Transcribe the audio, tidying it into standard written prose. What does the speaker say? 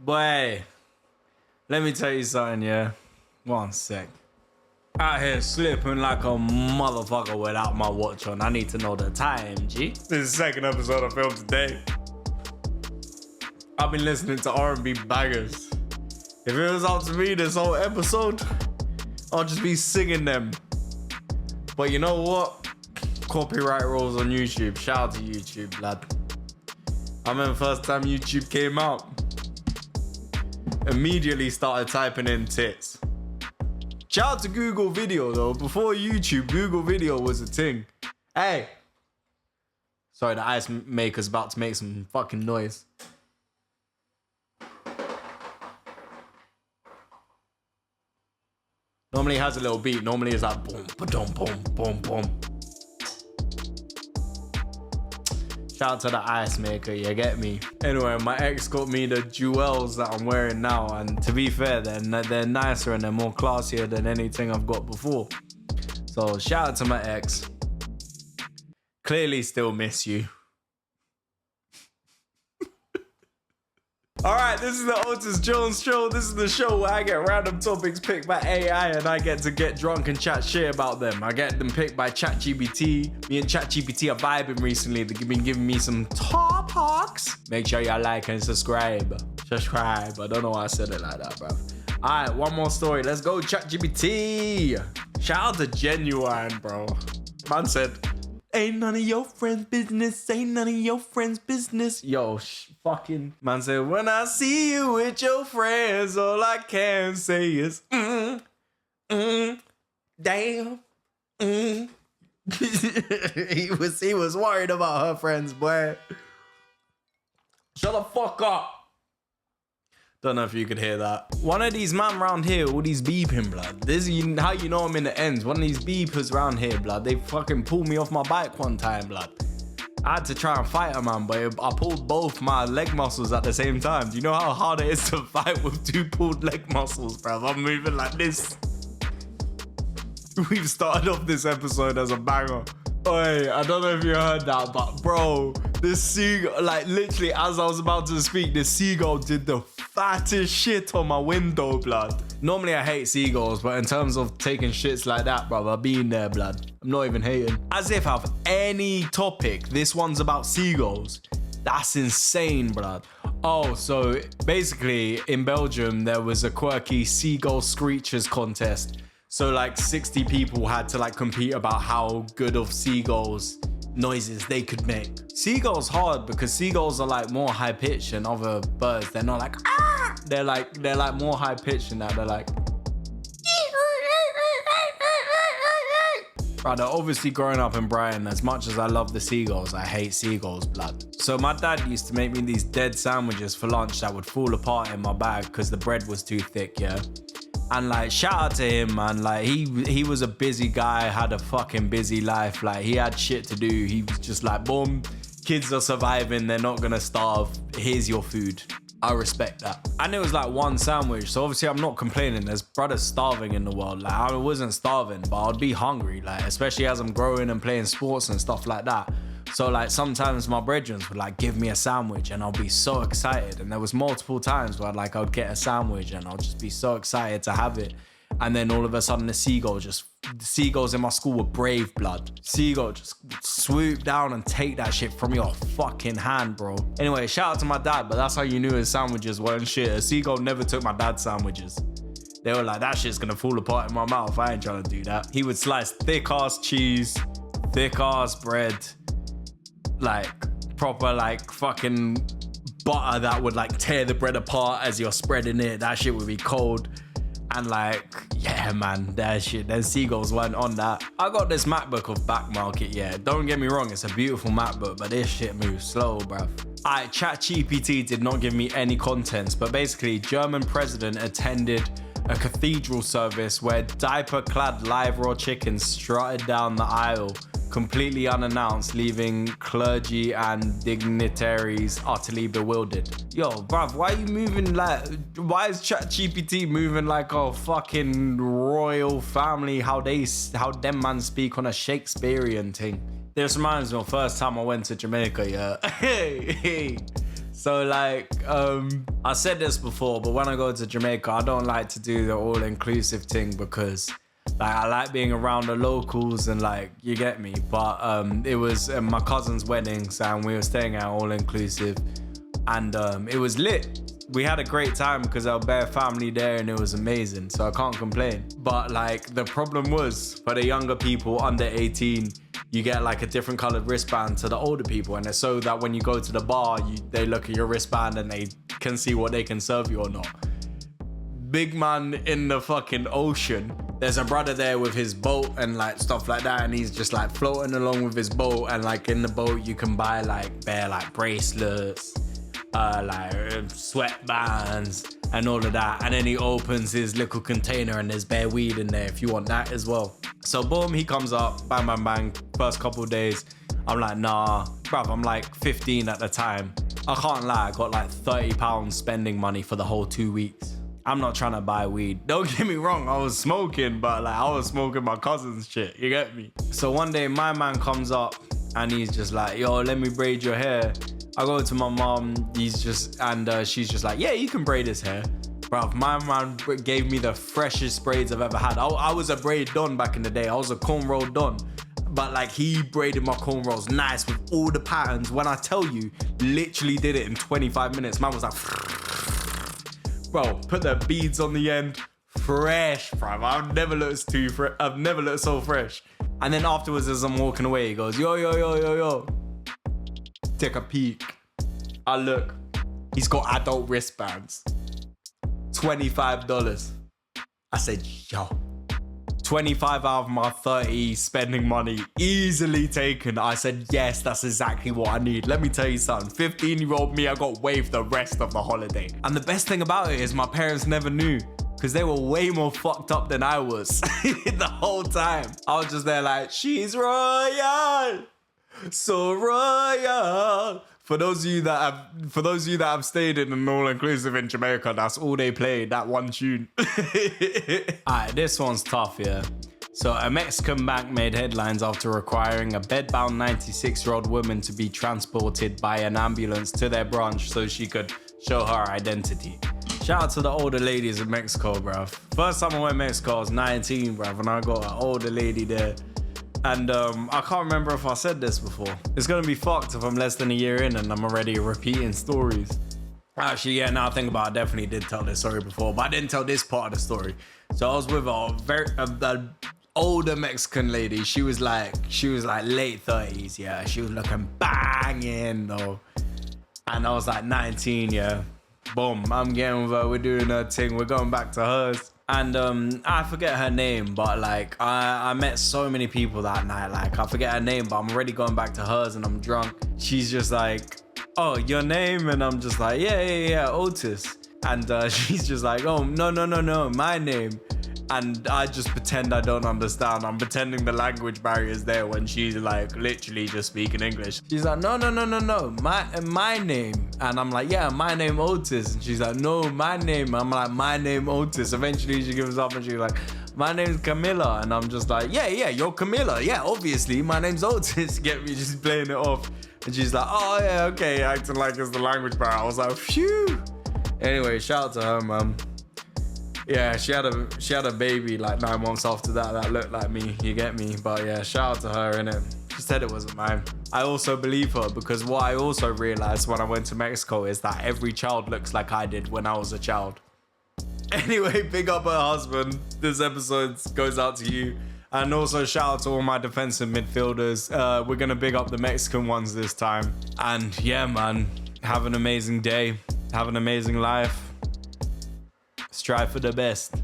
Boy, let me tell you something, yeah? One sec. Out here slipping like a motherfucker without my watch on. I need to know the time, G. This is the second episode I filmed today. I've been listening to R&B bangers. If it was up to me this whole episode, I'll just be singing them. But you know what? Copyright rules on YouTube. Shout out to YouTube, lad. I remember the first time YouTube came out. Immediately started typing in tits. Shout out to Google Video though. Before YouTube, Google Video was a thing. Hey. Sorry, the ice maker's about to make some fucking noise. Normally it has a little beat. Normally it's like boom, ba-dum, boom, boom, boom. Shout out to the ice maker, you get me? Anyway, my ex got me the jewels that I'm wearing now, and to be fair, they're nicer and they're more classier than anything I've got before. So shout out to my ex. Clearly still miss you. Alright, this is the Otis Jones show. This is the show where I get random topics picked by AI and I get to get drunk and chat shit about them. I get them picked by ChatGPT. Me and ChatGPT are vibing recently. They've been giving me some talks. Make sure y'all like and subscribe. Subscribe. I don't know why I said it like that, bruv. Alright, one more story. Let's go, ChatGPT. Shout out to Genuine, bro. Man said, ain't none of your friends' business. Ain't none of your friends' business. Yo, fucking man said, when I see you with your friends, all I can say is, damn, he was worried about her friends, boy. Shut the fuck up. Don't know if you could hear that. One of these man round here, all these beeping, blood. This is how you know I'm in the ends. One of these beepers round here, blood. They fucking pulled me off my bike one time, blood. I had to try and fight a man, but I pulled both my leg muscles at the same time. Do you know how hard it is to fight with two pulled leg muscles, bruv? I'm moving like this. We've started off this episode as a banger. Oi, I don't know if you heard that, but bro, this seagull, like literally as I was about to speak, this seagull did the fattest shit on my window, blood. Normally I hate seagulls, but in terms of taking shits like that, bro, I've been there, blood. I'm not even hating. As if I've any topic, this one's about seagulls. That's insane, blood. Oh, so basically in Belgium, there was a quirky seagull screechers contest. So like 60 people had to like compete about how good of seagulls noises they could make. Seagulls hard because seagulls are like more high pitched than other birds. They're not like ah. They're like more high pitched than that. They're like right, they're obviously growing up in Brighton. As much as I love the seagulls, I hate seagulls, blood. So my dad used to make me these dead sandwiches for lunch that would fall apart in my bag because the bread was too thick, yeah. And like, shout out to him, man. Like, he was a busy guy, had a fucking busy life. Like, he had shit to do. He was just like, boom, kids are surviving. They're not gonna starve. Here's your food. I respect that. And it was like one sandwich. So obviously I'm not complaining. There's brothers starving in the world. Like, I wasn't starving, but I'd be hungry. Like, especially as I'm growing and playing sports and stuff like that. So like sometimes my brethren would like give me a sandwich and I'll be so excited. And there was multiple times where I'd get a sandwich and I'll just be so excited to have it. And then all of a sudden the seagulls in my school were brave, blood. Seagull just swoop down and take that shit from your fucking hand, bro. Anyway, shout out to my dad, but that's how you knew his sandwiches weren't shit. A seagull never took my dad's sandwiches. They were like, that shit's gonna fall apart in my mouth. I ain't trying to do that. He would slice thick ass cheese, thick ass bread, like proper like fucking butter that would like tear the bread apart as you're spreading it. That shit would be cold. And like, yeah, man, that shit, then seagulls weren't on that. I got this MacBook off Back Market, yeah. Don't get me wrong, it's a beautiful MacBook, but this shit moves slow, bruv. ChatGPT did not give me any contents, but basically, German president attended a cathedral service where diaper-clad live raw chickens strutted down the aisle, completely unannounced, leaving clergy and dignitaries utterly bewildered. Yo, bruv, why are you moving like... Why is ChatGPT moving like a fucking royal family? How them man speak on a Shakespearean thing? This reminds me of the first time I went to Jamaica, yeah. Hey. So like, I said this before, but when I go to Jamaica, I don't like to do the all-inclusive thing because like I like being around the locals and like, you get me. But it was my cousin's wedding, and we were staying at all-inclusive, and it was lit. We had a great time because there was bare family there and it was amazing, so I can't complain. But like the problem was for the younger people under 18, you get like a different colored wristband to the older people, and it's so that when you go to the bar, they look at your wristband and they can see what they can serve you or not. Big man in the fucking ocean. There's a brother there with his boat and like stuff like that, and he's just like floating along with his boat, and like in the boat you can buy like bare like bracelets, like sweatbands and all of that, and then he opens his little container and there's bare weed in there if you want that as well. So boom, he comes up, bang bang bang. First couple of days I'm like, nah bruv, I'm like 15 at the time. I can't lie, I got like £30 spending money for the whole 2 weeks. I'm not trying to buy weed, don't get me wrong, I was smoking, but like I was smoking my cousin's shit, you get me? So one day my man comes up and he's just like, yo, let me braid your hair. I go to my mom, she's just like, yeah, you can braid his hair. Bruv, my man gave me the freshest braids I've ever had. I was a braid don back in the day. I was a cornrow don. But like he braided my cornrows nice with all the patterns. When I tell you, literally did it in 25 minutes. Man was like, bro, put the beads on the end. Fresh, bruv. I've never looked so fresh. And then afterwards, as I'm walking away, he goes, yo. Take a peek. I look. He's got adult wristbands. $25. I said, yo. 25 out of my 30 spending money, easily taken. I said, yes, that's exactly what I need. Let me tell you something. 15-year-old me, I got waived the rest of the holiday. And the best thing about it is my parents never knew, because they were way more fucked up than I was the whole time. I was just there like, she's royal. So royal. For those of you that have stayed in an all-inclusive in Jamaica, that's all they played, that one tune. Alright, this one's tough, yeah. So a Mexican bank made headlines after requiring a bedbound 96-year-old woman to be transported by an ambulance to their branch so she could show her identity. Shout out to the older ladies in Mexico, bruv. First time I went to Mexico, I was 19, bruv, and I got an older lady there. And I can't remember if I said this before. It's gonna be fucked if I'm less than a year in and I'm already repeating stories. Actually, yeah, now I think about it, I definitely did tell this story before, but I didn't tell this part of the story. So I was with a older Mexican lady. She was like late 30s, yeah. She was looking banging though. And I was like 19, yeah. Boom, I'm getting with her, we're doing her thing, we're going back to hers. And I forget her name, but like I met so many people that night. Like I forget her name, but I'm already going back to hers and I'm drunk. She's just like, oh, your name? And I'm just like, yeah, Otis. And she's just like, oh, no, my name. And I just pretend I don't understand. I'm pretending the language barrier is there when she's like literally just speaking English. She's like, no, my name. And I'm like, yeah, my name Otis. And she's like, no, my name. I'm like, my name Otis. Eventually she gives up and she's like, my name's Camilla. And I'm just like, yeah, you're Camilla. Yeah, obviously, my name's Otis. Get me, just playing it off. And she's like, oh yeah, okay, acting like it's the language barrier. I was like, phew. Anyway, shout out to her, man. Yeah, she had a baby like 9 months after that looked like me, you get me? But yeah, shout out to her, innit? She said it wasn't mine. I also believe her because what I also realized when I went to Mexico is that every child looks like I did when I was a child. Anyway, big up her husband. This episode goes out to you. And also shout out to all my defensive midfielders. We're gonna big up the Mexican ones this time. And yeah, man, have an amazing day. Have an amazing life. Strive for the best.